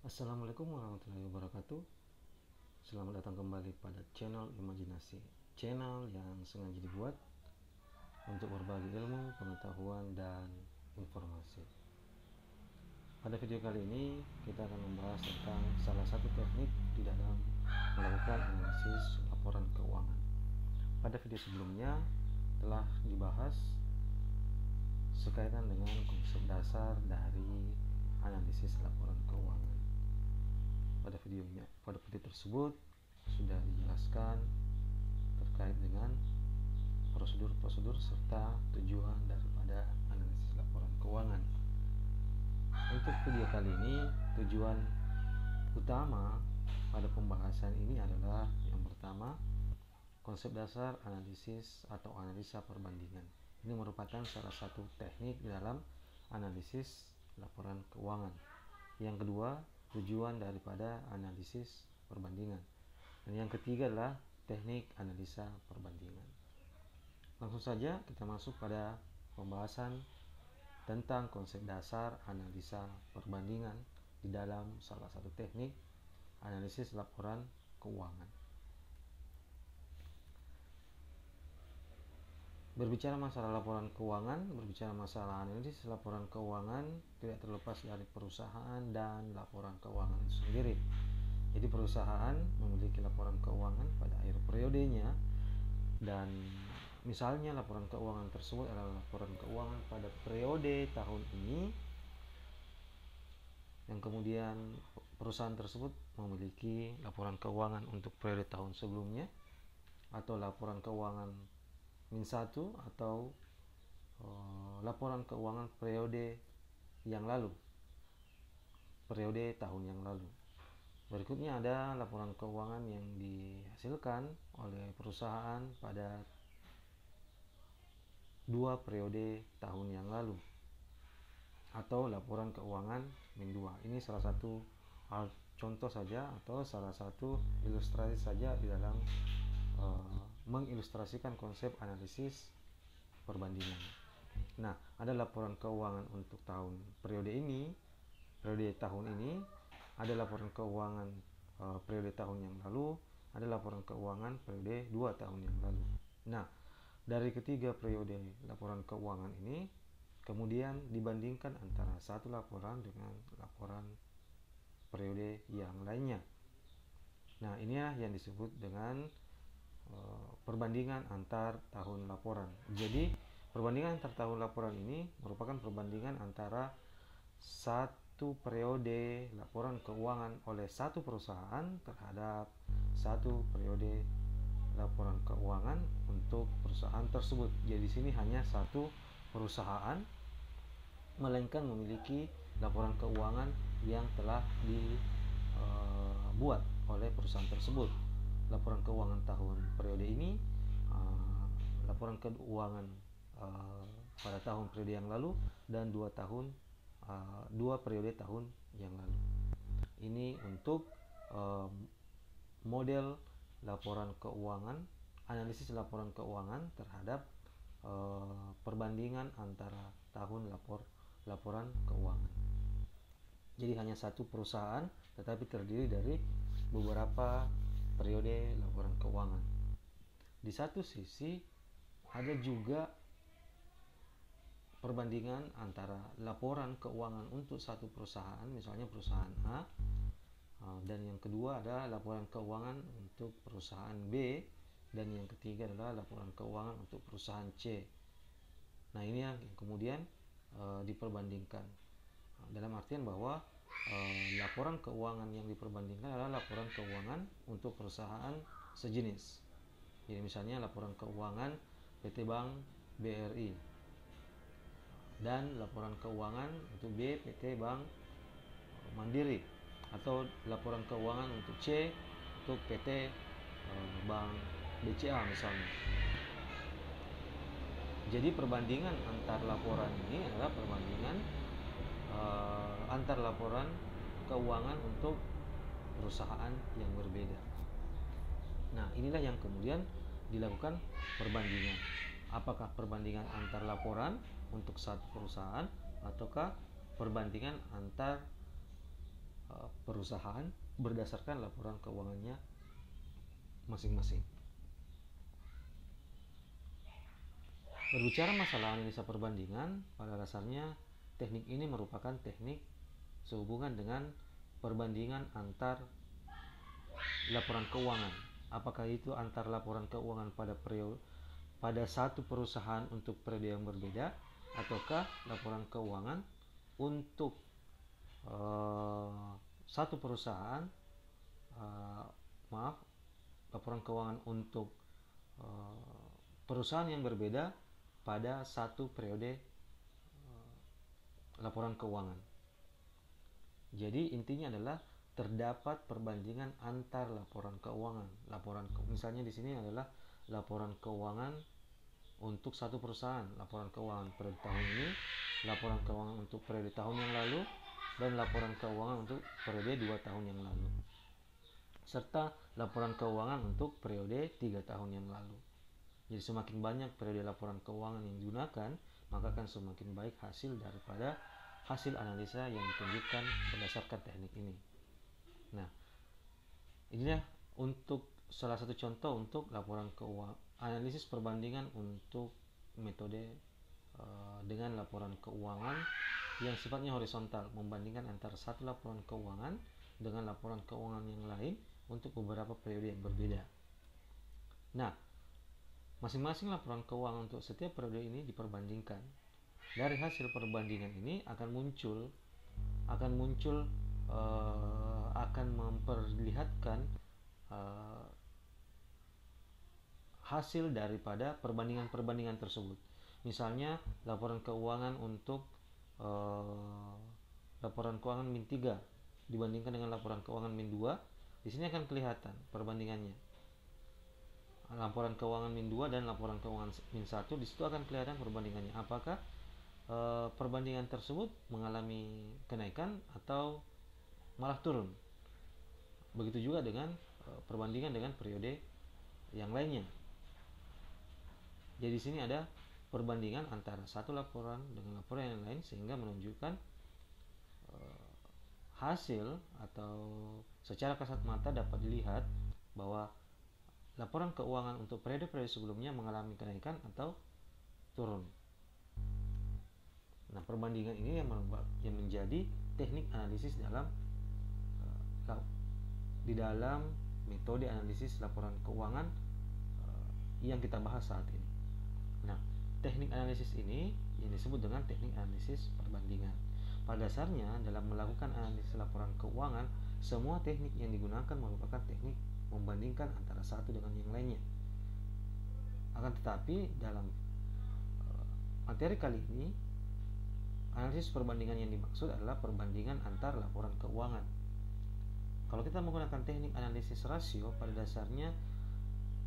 Assalamualaikum warahmatullahi wabarakatuh. Selamat datang kembali pada channel Imajinasi, channel yang sengaja dibuat untuk berbagi ilmu, pengetahuan, dan informasi. Pada video kali ini kita akan membahas tentang salah satu teknik di dalam melakukan analisis laporan keuangan. Pada video sebelumnya telah dibahas sekaitan dengan konsep dasar dari analisis laporan keuangan. Pada video tersebut sudah dijelaskan terkait dengan prosedur-prosedur serta tujuan daripada analisis laporan keuangan. Untuk video kali ini, tujuan utama pada pembahasan ini adalah yang pertama, konsep dasar analisis atau analisa perbandingan. Ini merupakan salah satu teknik di dalam analisis laporan keuangan. Yang kedua, tujuan daripada analisis perbandingan. Dan yang ketiga adalah teknik analisa perbandingan. Langsung saja kita masuk pada pembahasan tentang konsep dasar analisa perbandingan di dalam salah satu teknik analisis laporan keuangan. Berbicara masalah laporan keuangan, berbicara masalah analisis laporan keuangan tidak terlepas dari perusahaan dan laporan keuangan itu sendiri. Jadi perusahaan memiliki laporan keuangan pada akhir periodenya, dan misalnya laporan keuangan tersebut adalah laporan keuangan pada periode tahun ini, yang kemudian perusahaan tersebut memiliki laporan keuangan untuk periode tahun sebelumnya, atau laporan keuangan -1 atau laporan keuangan periode yang lalu, periode tahun yang lalu. Berikutnya ada laporan keuangan yang dihasilkan oleh perusahaan pada 2 periode tahun yang lalu, atau laporan keuangan -2. Ini salah satu contoh saja atau salah satu ilustrasi saja di dalam mengilustrasikan konsep analisis perbandingan. Nah, ada laporan keuangan untuk periode tahun ini, ada laporan keuangan periode tahun yang lalu, ada laporan keuangan periode 2 tahun yang lalu. Nah, dari ketiga periode laporan keuangan ini kemudian dibandingkan antara satu laporan dengan laporan periode yang lainnya. Nah, inilah yang disebut dengan perbandingan antar tahun laporan. Jadi perbandingan antar tahun laporan ini merupakan perbandingan antara satu periode laporan keuangan oleh satu perusahaan terhadap satu periode laporan keuangan untuk perusahaan tersebut. Jadi di sini hanya satu perusahaan, melainkan memiliki laporan keuangan yang telah dibuat oleh perusahaan tersebut. Laporan keuangan tahun periode ini, laporan keuangan pada tahun periode yang lalu, dan 2 periode tahun yang lalu. Ini untuk model laporan keuangan, analisis laporan keuangan terhadap perbandingan antara tahun laporan keuangan. Jadi hanya satu perusahaan tetapi terdiri dari beberapa periode laporan keuangan. Di satu sisi ada juga perbandingan antara laporan keuangan untuk satu perusahaan, misalnya perusahaan A, dan yang kedua ada laporan keuangan untuk perusahaan B, dan yang ketiga adalah laporan keuangan untuk perusahaan C. Nah, ini yang kemudian diperbandingkan, dalam artian bahwa laporan keuangan yang diperbandingkan adalah laporan keuangan untuk perusahaan sejenis. Jadi misalnya laporan keuangan PT Bank BRI dan laporan keuangan untuk B PT Bank Mandiri, atau laporan keuangan untuk C untuk PT Bank BCA misalnya. Jadi perbandingan antar laporan ini adalah perbandingan antar laporan keuangan untuk perusahaan yang berbeda. Nah, inilah yang kemudian dilakukan perbandingan. Apakah perbandingan antar laporan untuk satu perusahaan, ataukah perbandingan antar perusahaan berdasarkan laporan keuangannya masing-masing. Berbicara masalah analisa perbandingan, pada dasarnya teknik ini merupakan teknik sehubungan dengan perbandingan antar laporan keuangan. Apakah itu antar laporan keuangan pada satu perusahaan untuk periode yang berbeda, ataukah laporan keuangan untuk satu perusahaan, laporan keuangan untuk perusahaan yang berbeda pada satu periode laporan keuangan. Jadi intinya adalah terdapat perbandingan antar laporan keuangan. Misalnya di sini adalah laporan keuangan untuk satu perusahaan, laporan keuangan periode tahun ini, laporan keuangan untuk periode tahun yang lalu, dan laporan keuangan untuk periode 2 tahun yang lalu, serta laporan keuangan untuk periode 3 tahun yang lalu. Jadi semakin banyak periode laporan keuangan yang digunakan, maka akan semakin baik hasil daripada hasil analisa yang ditunjukkan berdasarkan teknik ini. Nah, inilah untuk salah satu contoh untuk laporan keuangan, analisis perbandingan untuk metode dengan laporan keuangan yang sifatnya horizontal, membandingkan antara satu laporan keuangan dengan laporan keuangan yang lain untuk beberapa periode yang berbeda. Nah, masing-masing laporan keuangan untuk setiap periode ini diperbandingkan. Dari hasil perbandingan ini akan memperlihatkan hasil daripada perbandingan tersebut. Misalnya laporan keuangan untuk laporan keuangan min 3 dibandingkan dengan laporan keuangan min 2, di sini akan kelihatan perbandingannya. Laporan keuangan min 2 dan laporan keuangan min 1, di situ akan kelihatan perbandingannya. Apakah perbandingan tersebut mengalami kenaikan atau malah turun. Begitu juga dengan perbandingan dengan periode yang lainnya. Jadi di sini ada perbandingan antara satu laporan dengan laporan yang lain, sehingga menunjukkan hasil atau secara kasat mata dapat dilihat bahwa laporan keuangan untuk periode-periode sebelumnya mengalami kenaikan atau turun. Nah, perbandingan ini yang menjadi teknik analisis di dalam metode analisis laporan keuangan yang kita bahas saat ini. Nah, teknik analisis ini yang disebut dengan teknik analisis perbandingan. Pada dasarnya, dalam melakukan analisis laporan keuangan, semua teknik yang digunakan merupakan teknik membandingkan antara satu dengan yang lainnya. Akan tetapi dalam materi kali ini, analisis perbandingan yang dimaksud adalah perbandingan antar laporan keuangan. Kalau kita menggunakan teknik analisis rasio, pada dasarnya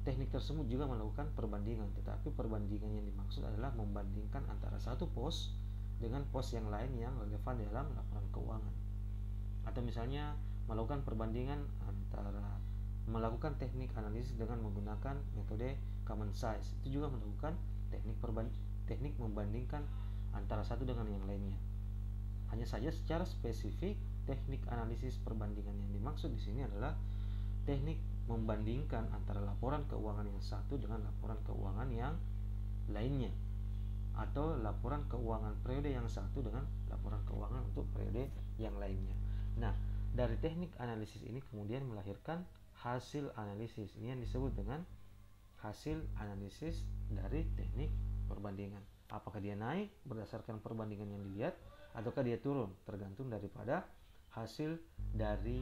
teknik tersebut juga melakukan perbandingan, tetapi perbandingan yang dimaksud adalah membandingkan antara satu pos dengan pos yang lain yang relevan dalam laporan keuangan. Atau misalnya melakukan perbandingan melakukan teknik analisis dengan menggunakan metode common size, itu juga melakukan teknik membandingkan antara satu dengan yang lainnya. Hanya saja secara spesifik teknik analisis perbandingan yang dimaksud di sini adalah teknik membandingkan antara laporan keuangan yang satu dengan laporan keuangan yang lainnya, atau laporan keuangan periode yang satu dengan laporan keuangan untuk periode yang lainnya. Nah, dari teknik analisis ini kemudian melahirkan hasil analisis. Ini yang disebut dengan hasil analisis dari teknik perbandingan. Apakah dia naik berdasarkan perbandingan yang dilihat, ataukah dia turun, tergantung daripada hasil dari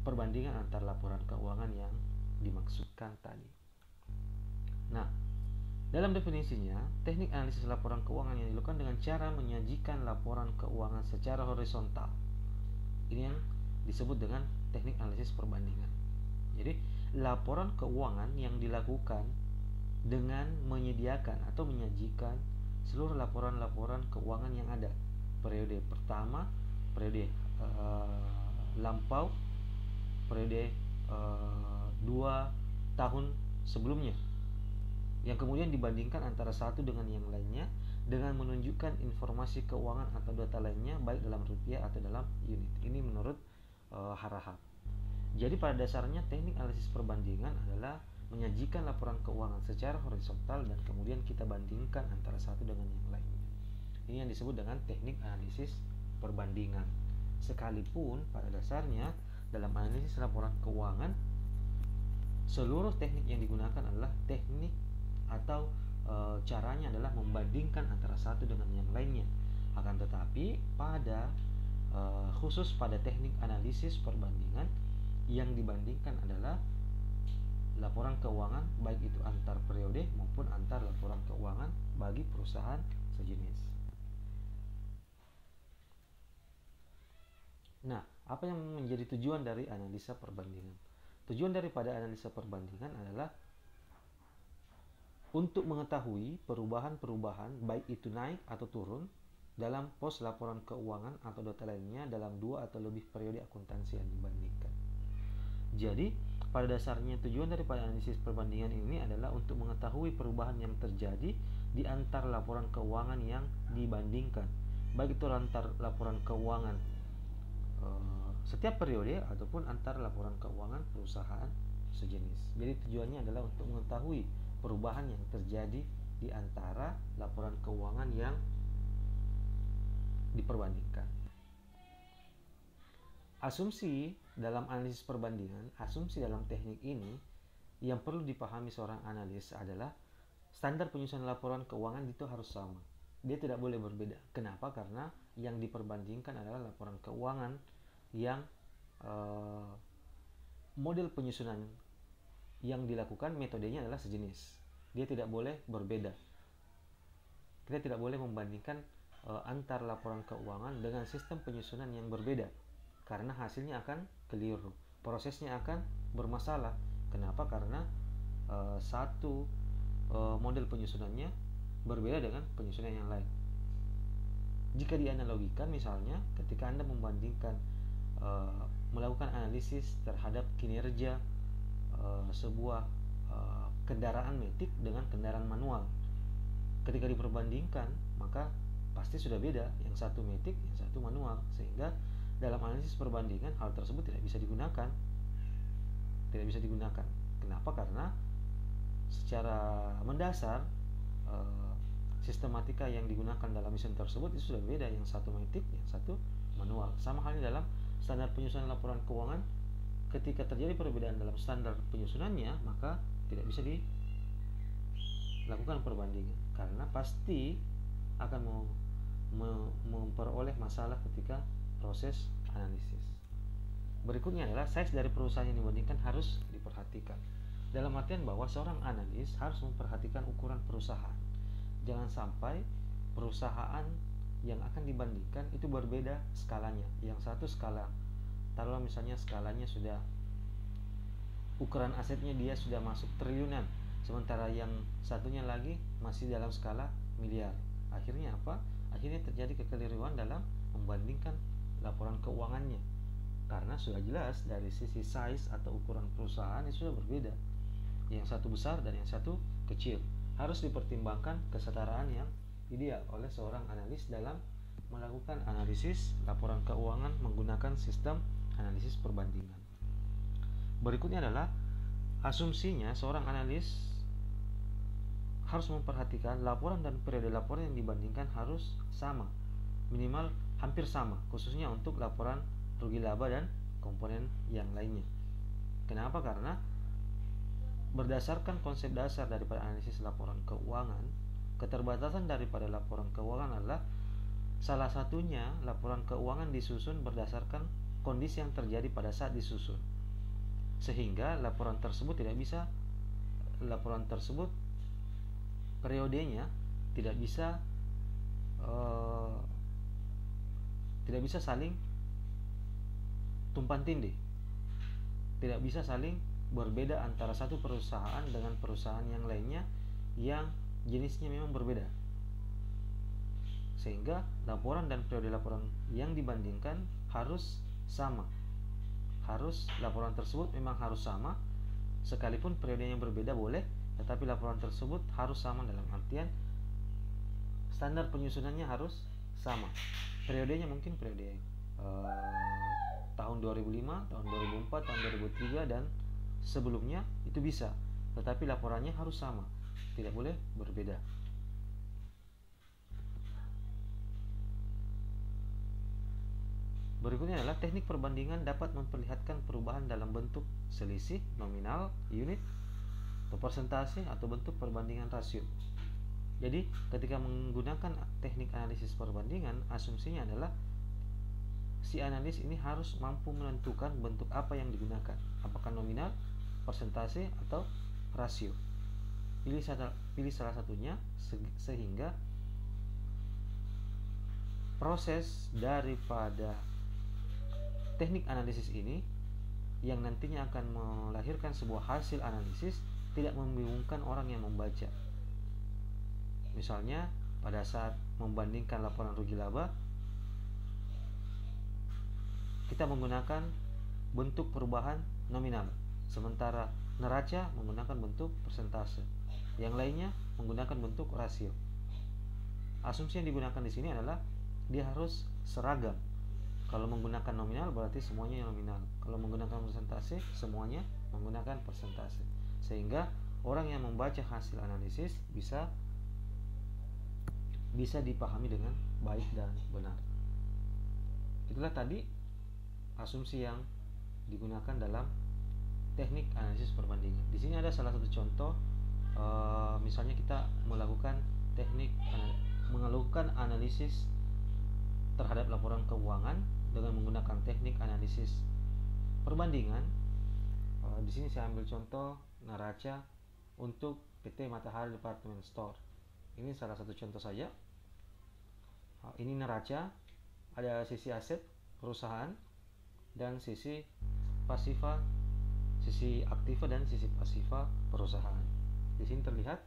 perbandingan antar laporan keuangan yang dimaksudkan tadi. Nah, dalam definisinya, teknik analisis laporan keuangan yang dilakukan dengan cara menyajikan laporan keuangan secara horizontal. Ini yang disebut dengan teknik analisis perbandingan. Jadi, laporan keuangan yang dilakukan dengan menyediakan atau menyajikan seluruh laporan-laporan keuangan yang ada, periode pertama, periode lampau, periode 2 tahun sebelumnya, yang kemudian dibandingkan antara satu dengan yang lainnya dengan menunjukkan informasi keuangan atau data lainnya baik dalam rupiah atau dalam unit. Ini menurut Harahap. Jadi pada dasarnya teknik analisis perbandingan adalah menyajikan laporan keuangan secara horizontal dan kemudian kita bandingkan antara satu dengan yang lainnya. Ini yang disebut dengan teknik analisis perbandingan. Sekalipun pada dasarnya dalam analisis laporan keuangan seluruh teknik yang digunakan adalah teknik atau caranya adalah membandingkan antara satu dengan yang lainnya. Akan tetapi pada khusus pada teknik analisis perbandingan yang dibandingkan adalah laporan keuangan baik itu antar periode maupun antar laporan keuangan bagi perusahaan sejenis. Nah, apa yang menjadi tujuan dari analisa perbandingan? Tujuan daripada analisa perbandingan adalah untuk mengetahui perubahan-perubahan baik itu naik atau turun dalam pos laporan keuangan atau data lainnya dalam dua atau lebih periode akuntansi yang dibandingkan. Jadi, pada dasarnya tujuan daripada analisis perbandingan ini adalah untuk mengetahui perubahan yang terjadi di antar laporan keuangan yang dibandingkan, baik itu antar laporan keuangan setiap periode ataupun antar laporan keuangan perusahaan sejenis. Jadi tujuannya adalah untuk mengetahui perubahan yang terjadi di antara laporan keuangan yang diperbandingkan. Asumsi dalam analisis perbandingan, asumsi dalam teknik ini yang perlu dipahami seorang analis adalah standar penyusunan laporan keuangan itu harus sama. Dia tidak boleh berbeda. Kenapa? Karena yang diperbandingkan adalah laporan keuangan yang model penyusunan yang dilakukan metodenya adalah sejenis. Dia tidak boleh berbeda. Kita tidak boleh membandingkan antar laporan keuangan dengan sistem penyusunan yang berbeda, karena hasilnya akan keliru, prosesnya akan bermasalah. Kenapa? Karena satu model penyusunannya berbeda dengan penyusunan yang lain. Jika dianalogikan, misalnya ketika Anda membandingkan melakukan analisis terhadap kinerja sebuah kendaraan metik dengan kendaraan manual, ketika diperbandingkan maka pasti sudah beda, yang satu metik, yang satu manual, sehingga dalam analisis perbandingan hal tersebut tidak bisa digunakan. Kenapa? Karena secara mendasar sistematika yang digunakan dalam mesin tersebut itu sudah beda, yang satu metik, yang satu manual. Sama halnya dalam standar penyusunan laporan keuangan, ketika terjadi perbedaan dalam standar penyusunannya maka tidak bisa dilakukan perbandingan, karena pasti akan memperoleh masalah ketika proses analisis. Berikutnya adalah size dari perusahaan yang dibandingkan harus diperhatikan. Dalam artian bahwa seorang analis harus memperhatikan ukuran perusahaan. Jangan sampai perusahaan yang akan dibandingkan itu berbeda skalanya. Yang satu skala, taruhlah misalnya skalanya sudah, ukuran asetnya dia sudah masuk triliunan, sementara yang satunya lagi masih dalam skala miliar. Akhirnya apa? Akhirnya terjadi kekeliruan dalam membandingkan laporan keuangannya, karena sudah jelas dari sisi size atau ukuran perusahaan itu sudah berbeda. Yang satu besar dan yang satu kecil. Harus dipertimbangkan kesetaraan yang ideal oleh seorang analis dalam melakukan analisis laporan keuangan menggunakan sistem analisis perbandingan. Berikutnya adalah asumsinya seorang analis harus memperhatikan laporan dan periode laporan yang dibandingkan harus sama, minimal hampir sama, khususnya untuk laporan rugi laba dan komponen yang lainnya. Kenapa? Karena berdasarkan konsep dasar daripada analisis laporan keuangan, keterbatasan daripada laporan keuangan adalah salah satunya laporan keuangan disusun berdasarkan kondisi yang terjadi pada saat disusun, sehingga laporan tersebut periodenya tidak bisa saling tumpang tindih, tidak bisa saling berbeda antara satu perusahaan dengan perusahaan yang lainnya yang jenisnya memang berbeda, sehingga laporan dan periode laporan yang dibandingkan harus sama. Laporan tersebut memang harus sama, sekalipun periodenya berbeda boleh, tetapi laporan tersebut harus sama dalam artian standar penyusunannya harus sama. Periodenya mungkin periode tahun 2005, tahun 2004, tahun 2003 dan sebelumnya itu bisa, tetapi laporannya harus sama, tidak boleh berbeda. Berikutnya adalah teknik perbandingan dapat memperlihatkan perubahan dalam bentuk selisih, nominal, unit, atau persentase, atau bentuk perbandingan rasio. Jadi ketika menggunakan teknik analisis perbandingan, asumsinya adalah si analis ini harus mampu menentukan bentuk apa yang digunakan, apakah nominal, persentase, atau rasio. Pilih salah satunya sehingga proses daripada teknik analisis ini yang nantinya akan melahirkan sebuah hasil analisis tidak membingungkan orang yang membaca. Misalnya pada saat membandingkan laporan rugi laba, kita menggunakan bentuk perubahan nominal, sementara neraca menggunakan bentuk persentase, yang lainnya menggunakan bentuk rasio. Asumsi yang digunakan di sini adalah dia harus seragam. Kalau menggunakan nominal berarti semuanya nominal. Kalau menggunakan persentase, semuanya menggunakan persentase. Sehingga orang yang membaca hasil analisis bisa dipahami dengan baik dan benar. Itulah tadi asumsi yang digunakan dalam teknik analisis perbandingan. Di sini ada salah satu contoh, misalnya kita melakukan analisis terhadap laporan keuangan dengan menggunakan teknik analisis perbandingan. Di sini saya ambil contoh neraca untuk PT Matahari Department Store. Ini salah satu contoh saja. Ini neraca, ada sisi aset perusahaan dan sisi pasifa, sisi aktiva dan sisi pasifa perusahaan. Di sini terlihat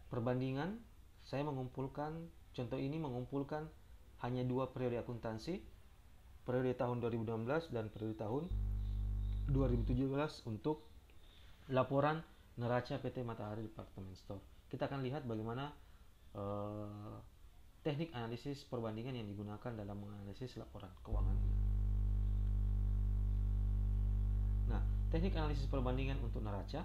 perbandingan. Saya contoh ini mengumpulkan hanya 2 periode akuntansi, periode tahun 2016 dan periode tahun 2017 untuk laporan neraca PT Matahari Department Store. Kita akan lihat bagaimana teknik analisis perbandingan yang digunakan dalam menganalisis laporan keuangan ini. Nah, teknik analisis perbandingan untuk neraca,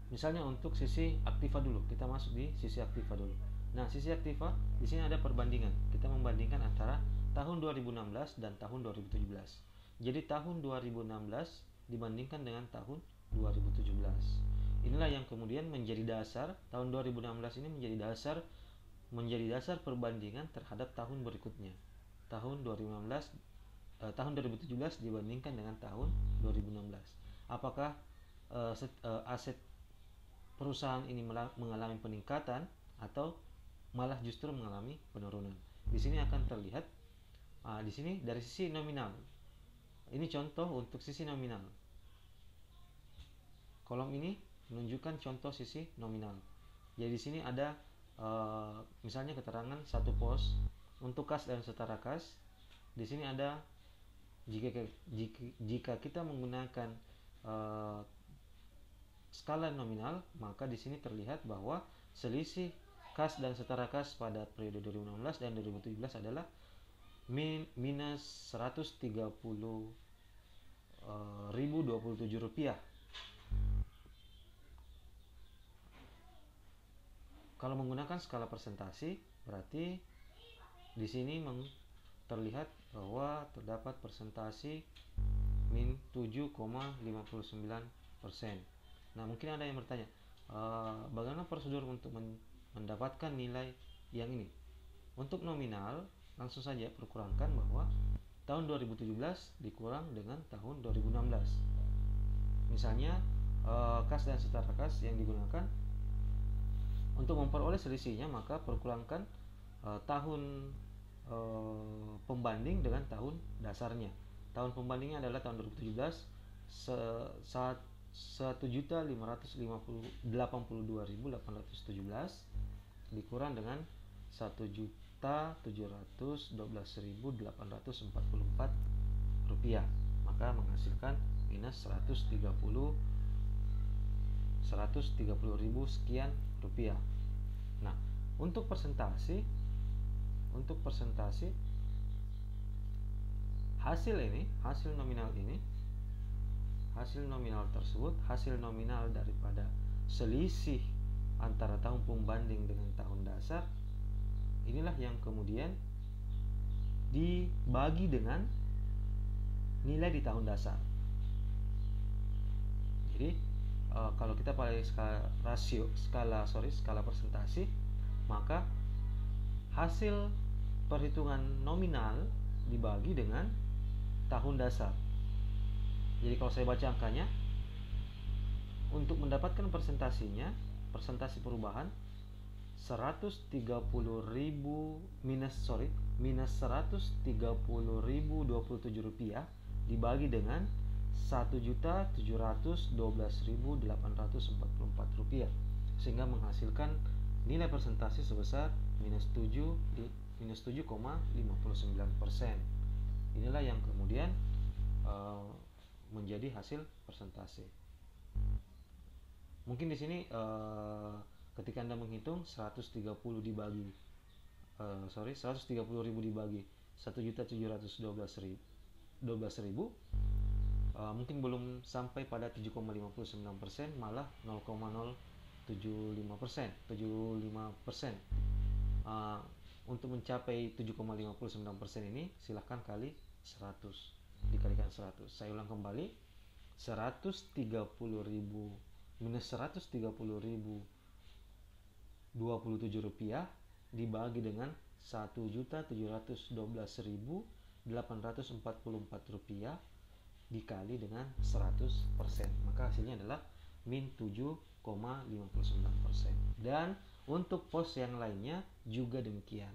misalnya untuk sisi aktiva dulu, kita masuk di sisi aktiva dulu. Nah, sisi aktiva di sini ada perbandingan. Kita membandingkan antara tahun 2016 dan tahun 2017. Jadi tahun 2016 dibandingkan dengan tahun 2017. Inilah yang kemudian menjadi dasar, tahun 2016 ini menjadi dasar perbandingan terhadap tahun berikutnya. Tahun 2017 dibandingkan dengan tahun 2016. Apakah aset perusahaan ini mengalami peningkatan atau malah justru mengalami penurunan? Di sini akan terlihat di sini dari sisi nominal. Ini contoh untuk sisi nominal. Kolom ini menunjukkan contoh sisi nominal. Jadi di sini ada misalnya keterangan satu pos untuk kas dan setara kas. Di sini ada jika kita menggunakan skala nominal, maka di sini terlihat bahwa selisih kas dan setara kas pada periode 2016 dan 2017 adalah minus 130.027 rupiah. Kalau menggunakan skala persentase, berarti di sini terlihat bahwa terdapat persentase min 7,59%. Nah, mungkin ada yang bertanya, bagaimana prosedur untuk mendapatkan nilai yang ini? Untuk nominal, langsung saja perkurangkan bahwa tahun 2017 dikurang dengan tahun 2016. Misalnya, kas dan setara kas yang digunakan untuk memperoleh selisihnya, maka perkurangkan tahun pembanding dengan tahun dasarnya. Tahun pembandingnya adalah tahun 2017, 1.582.817 dikurang dengan 1.712.844 rupiah, maka menghasilkan minus 130.027 130.000 sekian rupiah. Nah, untuk persentase hasil nominal tersebut, hasil nominal daripada selisih antara tahun pembanding dengan tahun dasar, inilah yang kemudian dibagi dengan nilai di tahun dasar. Jadi kalau kita pakai skala persentase, maka hasil perhitungan nominal dibagi dengan tahun dasar. Jadi kalau saya baca angkanya, untuk mendapatkan persentase perubahan 130.000 minus 130.027 rupiah dibagi dengan 1.712.844 rupiah, sehingga menghasilkan nilai persentase sebesar minus 7,59%. Inilah yang kemudian menjadi hasil persentase. Mungkin di sini ketika Anda menghitung 130.000 dibagi 130.000 dibagi 1.712.000, mungkin belum sampai pada 7,59%, malah 0,075%. Untuk mencapai 7,59% ini silahkan kali 100, dikalikan 100. Saya ulang kembali, 130.000 minus 130.027 rupiah dibagi dengan 1.712.844 rupiah dikali dengan 100%, maka hasilnya adalah min 7,59%. Dan untuk pos yang lainnya juga demikian.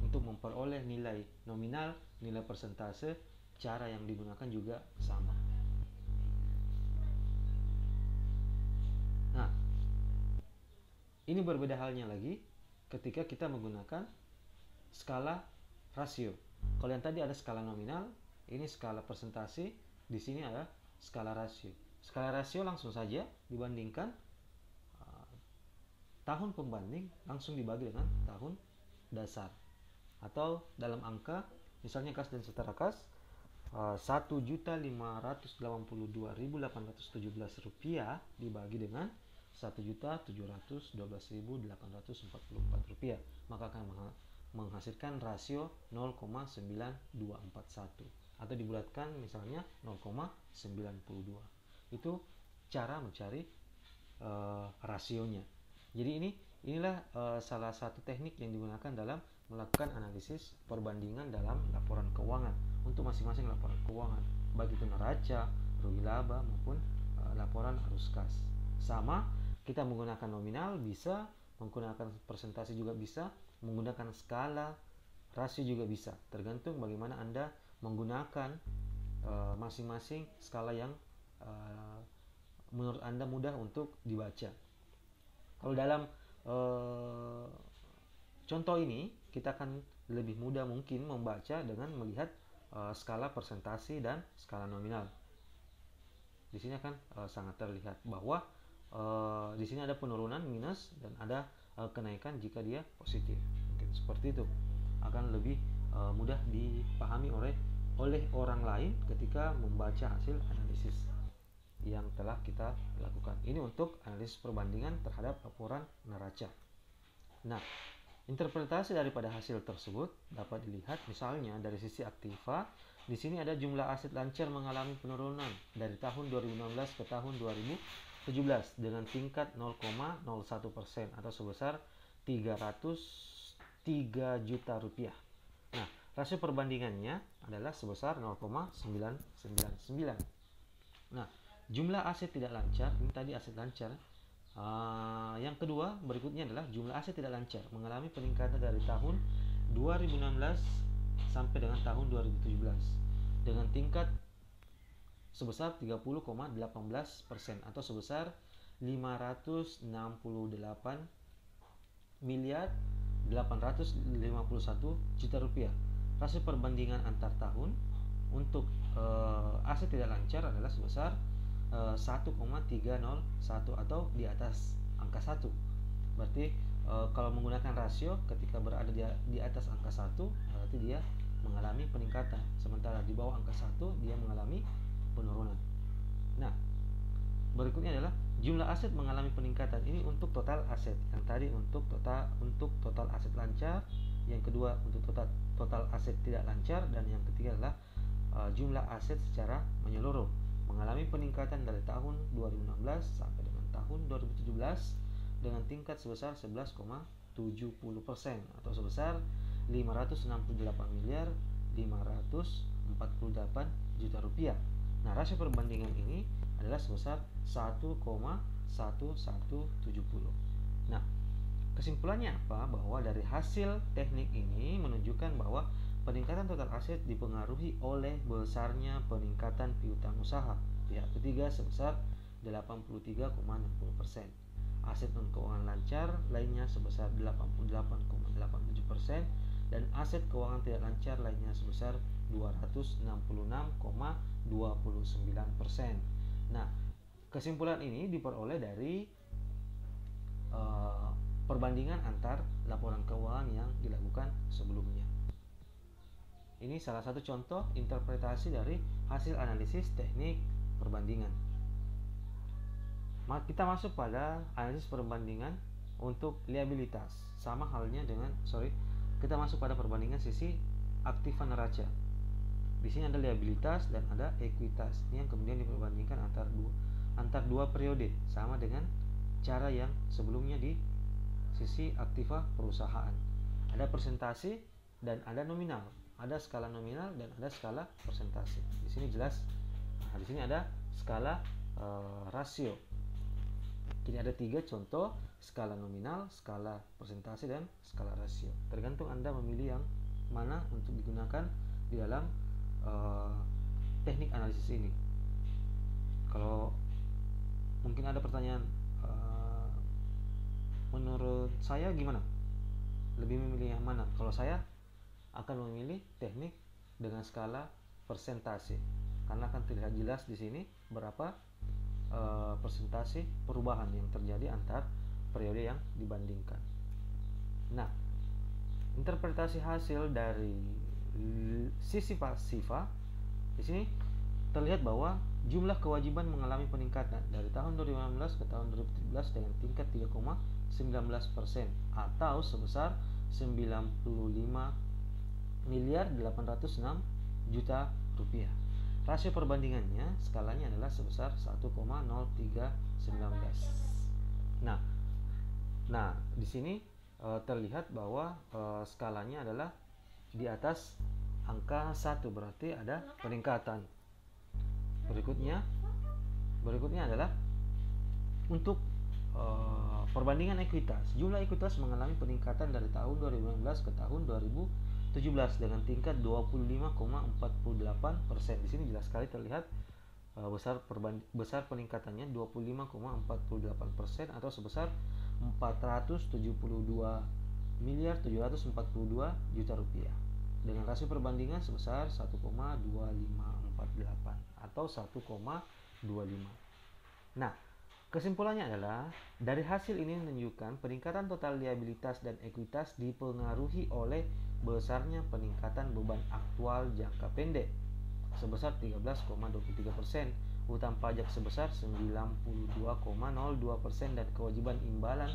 Untuk memperoleh nilai nominal, nilai persentase, cara yang digunakan juga sama. Nah, ini berbeda halnya lagi ketika kita menggunakan skala rasio. Kalau yang tadi ada skala nominal, ini skala persentase, di sini ada skala rasio. Skala rasio langsung saja dibandingkan tahun pembanding langsung dibagi dengan tahun dasar, atau dalam angka misalnya kas dan setara kas 1.582.817 rupiah dibagi dengan 1.712.844 rupiah, maka akan menghasilkan rasio 0,9241, atau dibulatkan misalnya 0,92. Itu cara mencari rasionya. Jadi inilah salah satu teknik yang digunakan dalam melakukan analisis perbandingan dalam laporan keuangan untuk masing-masing laporan keuangan, baik itu neraca, rugi laba maupun laporan arus kas. Sama, kita menggunakan nominal bisa, menggunakan persentase juga bisa, menggunakan skala rasio juga bisa, tergantung bagaimana Anda menggunakan masing-masing skala yang menurut Anda mudah untuk dibaca. Kalau dalam contoh ini, kita akan lebih mudah mungkin membaca dengan melihat skala persentase dan skala nominal. Di sini akan sangat terlihat bahwa di sini ada penurunan minus dan ada kenaikan jika dia positif. Mungkin seperti itu akan lebih mudah dipahami oleh orang lain ketika membaca hasil analisis yang telah kita lakukan. Ini untuk analisis perbandingan terhadap laporan neraca. Nah, interpretasi daripada hasil tersebut dapat dilihat misalnya dari sisi aktiva. Di sini ada jumlah aset lancar mengalami penurunan dari tahun 2016 ke tahun 2017 dengan tingkat 0,01% atau sebesar 303 juta rupiah. Nah, rasio perbandingannya adalah sebesar 0,999. Nah, jumlah aset tidak lancar, ini tadi aset lancar. Yang kedua berikutnya adalah jumlah aset tidak lancar mengalami peningkatan dari tahun 2016 sampai dengan tahun 2017 dengan tingkat sebesar 30,18% atau sebesar 568.851 juta rupiah. Rasio perbandingan antar tahun untuk aset tidak lancar adalah sebesar 1,301 atau di atas angka 1. Berarti kalau menggunakan rasio ketika berada di atas angka 1 berarti dia mengalami peningkatan, sementara di bawah angka 1 dia mengalami penurunan. Nah, berikutnya adalah jumlah aset mengalami peningkatan. Ini untuk total aset. Yang tadi untuk total aset lancar, yang kedua untuk total aset tidak lancar, dan yang ketiga adalah jumlah aset secara menyeluruh mengalami peningkatan dari tahun 2016 sampai dengan tahun 2017 dengan tingkat sebesar 11,70% atau sebesar 568.548 juta rupiah. Nah, rasio perbandingan ini adalah sebesar 1,1170. Nah, kesimpulannya apa? Bahwa dari hasil teknik ini menunjukkan bahwa peningkatan total aset dipengaruhi oleh besarnya peningkatan piutang usaha pihak ketiga sebesar 83,60%. Aset non keuangan lancar lainnya sebesar 88,87% dan aset keuangan tidak lancar lainnya sebesar 266,29%. Nah, kesimpulan ini diperoleh dari perbandingan antar laporan keuangan yang dilakukan sebelumnya. Ini salah satu contoh interpretasi dari hasil analisis teknik perbandingan. Kita masuk pada analisis perbandingan untuk liabilitas. Sama halnya dengan kita masuk pada perbandingan sisi aktiva neraca. Di sini ada liabilitas dan ada ekuitas. Ini yang kemudian diperbandingkan antar dua periode, sama dengan cara yang sebelumnya di sisi aktiva perusahaan. Ada persentase dan ada nominal. Ada skala nominal dan ada skala persentase. Di sini jelas. Nah, di sini ada skala rasio. Ini ada 3 contoh: skala nominal, skala persentase, dan skala rasio. Tergantung Anda memilih yang mana untuk digunakan di dalam teknik analisis ini. Kalau mungkin ada pertanyaan, menurut saya gimana? Lebih memilih yang mana? Kalau saya akan memilih teknik dengan skala persentase, karena akan terlihat jelas di sini berapa persentase perubahan yang terjadi antar periode yang dibandingkan. Nah, interpretasi hasil dari sisi pasifa di sini terlihat bahwa jumlah kewajiban mengalami peningkatan dari tahun 2016 ke tahun 2017 dengan tingkat 3,19% atau sebesar 95.806 juta rupiah. Rasio perbandingannya skalanya adalah sebesar 1,0319. Nah, di sini terlihat bahwa skalanya adalah di atas angka 1, berarti ada peningkatan. Berikutnya adalah untuk perbandingan ekuitas. Jumlah ekuitas mengalami peningkatan dari tahun 2016 ke tahun 2017 dengan tingkat 25,48%. Di sini jelas sekali terlihat besar peningkatannya 25,48% atau sebesar 472.742 juta rupiah dengan rasio perbandingan sebesar 1,2548 atau 1,25. Nah, kesimpulannya adalah dari hasil ini menunjukkan peningkatan total liabilitas dan ekuitas dipengaruhi oleh besarnya peningkatan beban aktual jangka pendek sebesar 13,23%, utang pajak sebesar 92,02% dan kewajiban imbalan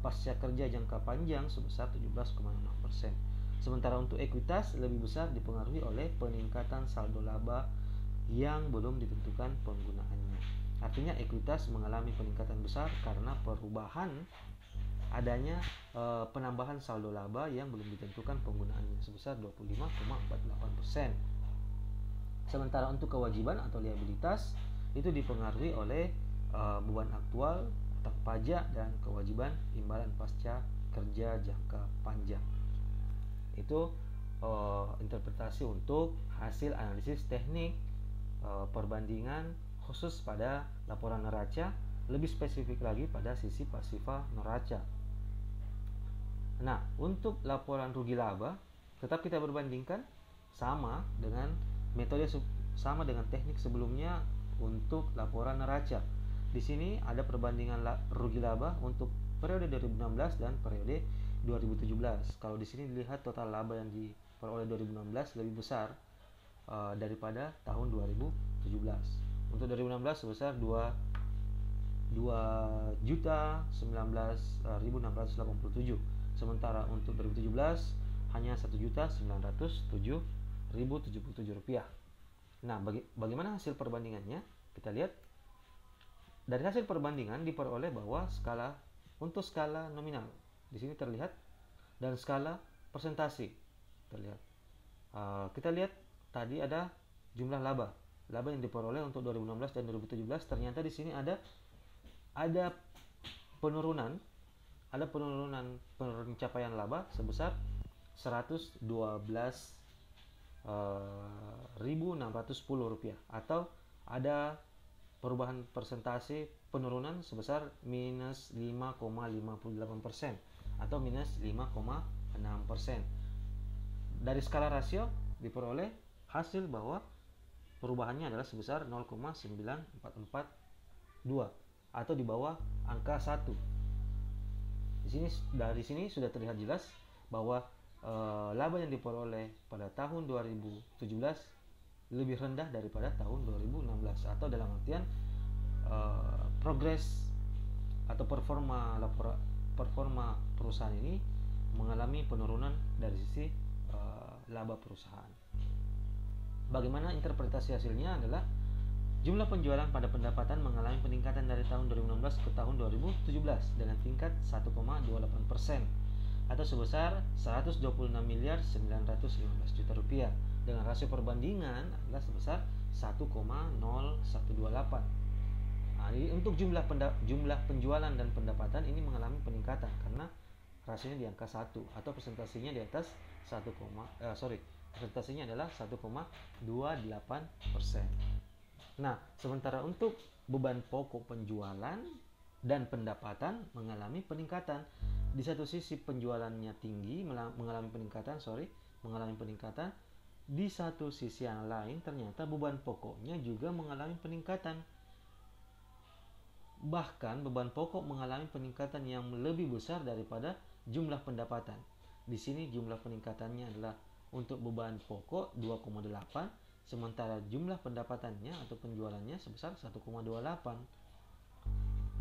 pasca kerja jangka panjang sebesar 17,6%. Sementara untuk ekuitas lebih besar dipengaruhi oleh peningkatan saldo laba yang belum ditentukan penggunaannya. Artinya ekuitas mengalami peningkatan besar karena adanya penambahan saldo laba yang belum ditentukan penggunaannya sebesar 25,48%. Sementara untuk kewajiban atau liabilitas itu dipengaruhi oleh beban aktual, utang pajak, dan kewajiban imbalan pasca kerja jangka panjang. Itu interpretasi untuk hasil analisis teknik perbandingan khusus pada laporan neraca, lebih spesifik lagi pada sisi pasifa neraca. Nah, untuk laporan rugi laba tetap kita berbandingkan sama dengan metode, sama dengan teknik sebelumnya untuk laporan neraca. Di sini ada perbandingan rugi laba untuk periode 2016 dan periode 2017. Kalau di sini dilihat total laba yang diperoleh 2016 lebih besar daripada tahun 2017. Untuk 2016 sebesar 2.019.687, sementara untuk 2017 hanya 1.907.077 rupiah. Nah, bagaimana hasil perbandingannya? Kita lihat dari hasil perbandingan diperoleh bahwa untuk skala nominal di sini terlihat dan skala persentase terlihat. Kita lihat tadi ada jumlah laba yang diperoleh untuk 2016 dan 2017. Ternyata di sini ada penurunan pencapaian laba sebesar 112.610 rupiah, atau ada perubahan persentase penurunan sebesar minus 5,58% atau minus 5,6%. Dari skala rasio diperoleh hasil bahwa perubahannya adalah sebesar 0,9442 atau di bawah angka 1. Dari sini sudah terlihat jelas bahwa laba yang diperoleh pada tahun 2017 lebih rendah daripada tahun 2016, atau dalam artian progres atau performa perusahaan ini mengalami penurunan dari sisi laba perusahaan. Bagaimana interpretasi hasilnya adalah jumlah penjualan pada pendapatan mengalami peningkatan dari tahun 2016 ke tahun 2017 dengan tingkat 1,28% atau sebesar 126.915 juta rupiah, dengan rasio perbandingan adalah sebesar 1,0128. Jadi untuk jumlah penjualan dan pendapatan ini mengalami peningkatan karena rasionya di angka 1 atau persentasenya di atas persentasenya adalah 1,28%. Nah, sementara untuk beban pokok penjualan dan pendapatan mengalami peningkatan. Di satu sisi penjualannya tinggi, mengalami peningkatan. Di satu sisi yang lain ternyata beban pokoknya juga mengalami peningkatan. Bahkan beban pokok mengalami peningkatan yang lebih besar daripada jumlah pendapatan. Di sini jumlah peningkatannya adalah untuk beban pokok 2,8, sementara jumlah pendapatannya atau penjualannya sebesar 1,28.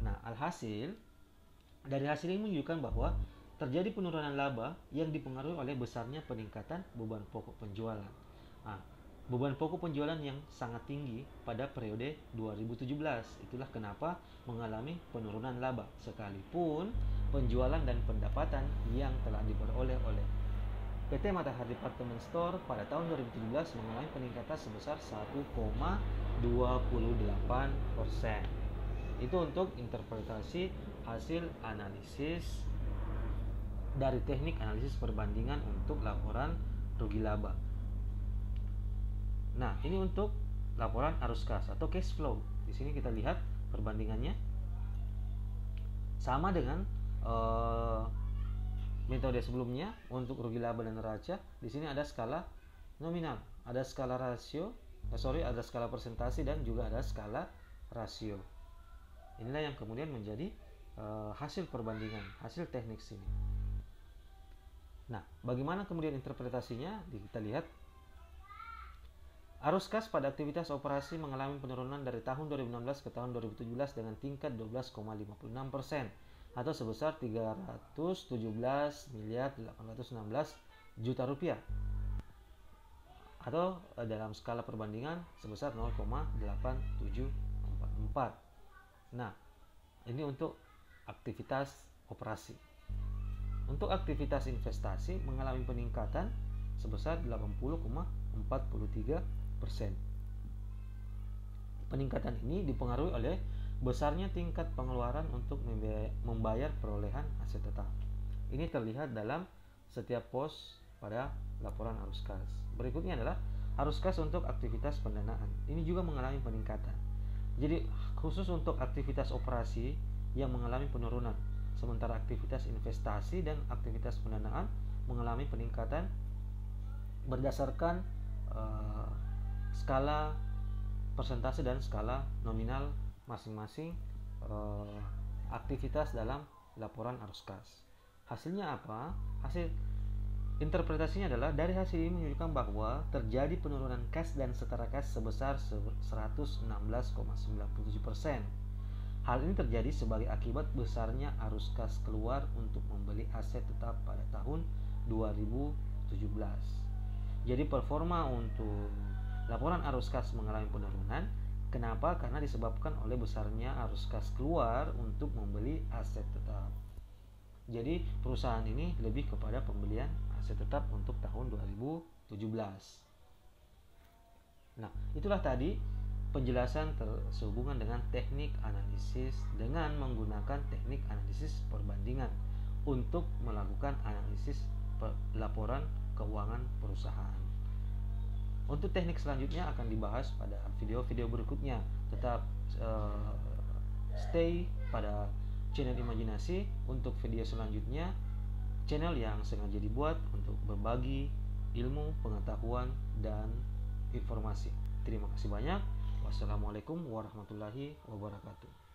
Nah, dari hasil ini menunjukkan bahwa terjadi penurunan laba yang dipengaruhi oleh besarnya peningkatan beban pokok penjualan. Beban pokok penjualan yang sangat tinggi pada periode 2017. Itulah kenapa mengalami penurunan laba, sekalipun penjualan dan pendapatan yang telah diperoleh oleh PT Matahari Department Store pada tahun 2017 mengalami peningkatan sebesar 1,28%. Itu untuk interpretasi hasil analisis dari teknik analisis perbandingan untuk laporan rugi laba. Nah, ini untuk laporan arus kas atau cash flow. Di sini kita lihat perbandingannya sama dengan metode sebelumnya. Untuk rugi laba dan neraca, di sini ada skala nominal, ada skala ada skala persentase dan juga ada skala rasio. Inilah yang kemudian menjadi hasil perbandingan, hasil teknik sini. Nah, bagaimana kemudian interpretasinya? Kita lihat arus kas pada aktivitas operasi mengalami penurunan dari tahun 2016 ke tahun 2017 dengan tingkat 12,56% atau sebesar 317.816 juta rupiah, atau dalam skala perbandingan sebesar 0,8744. Nah, ini untuk aktivitas operasi. Untuk aktivitas investasi mengalami peningkatan sebesar 80,43%. Peningkatan ini dipengaruhi oleh besarnya tingkat pengeluaran untuk membayar perolehan aset tetap. Ini terlihat dalam setiap pos pada laporan arus kas. Berikutnya adalah arus kas untuk aktivitas pendanaan. Ini juga mengalami peningkatan. Jadi khusus untuk aktivitas operasi yang mengalami penurunan, sementara aktivitas investasi dan aktivitas pendanaan mengalami peningkatan berdasarkan skala persentase dan skala nominal masing-masing aktivitas dalam laporan arus kas. Hasilnya apa? Hasil interpretasinya adalah dari hasil ini menunjukkan bahwa terjadi penurunan kas dan setara kas sebesar 116,97%. Hal ini terjadi sebagai akibat besarnya arus kas keluar untuk membeli aset tetap pada tahun 2017. Jadi performa untuk laporan arus kas mengalami penurunan. Kenapa? Karena disebabkan oleh besarnya arus kas keluar untuk membeli aset tetap. Jadi perusahaan ini lebih kepada pembelian aset tetap untuk tahun 2017. Nah, itulah tadi penjelasan sehubungan dengan teknik analisis dengan menggunakan teknik analisis perbandingan untuk melakukan analisis laporan keuangan perusahaan. Untuk teknik selanjutnya akan dibahas pada video-video berikutnya. Tetap stay pada channel Imajinasi. Untuk video selanjutnya, channel yang sengaja dibuat untuk berbagi ilmu, pengetahuan, dan informasi. Terima kasih banyak. Wassalamualaikum warahmatullahi wabarakatuh.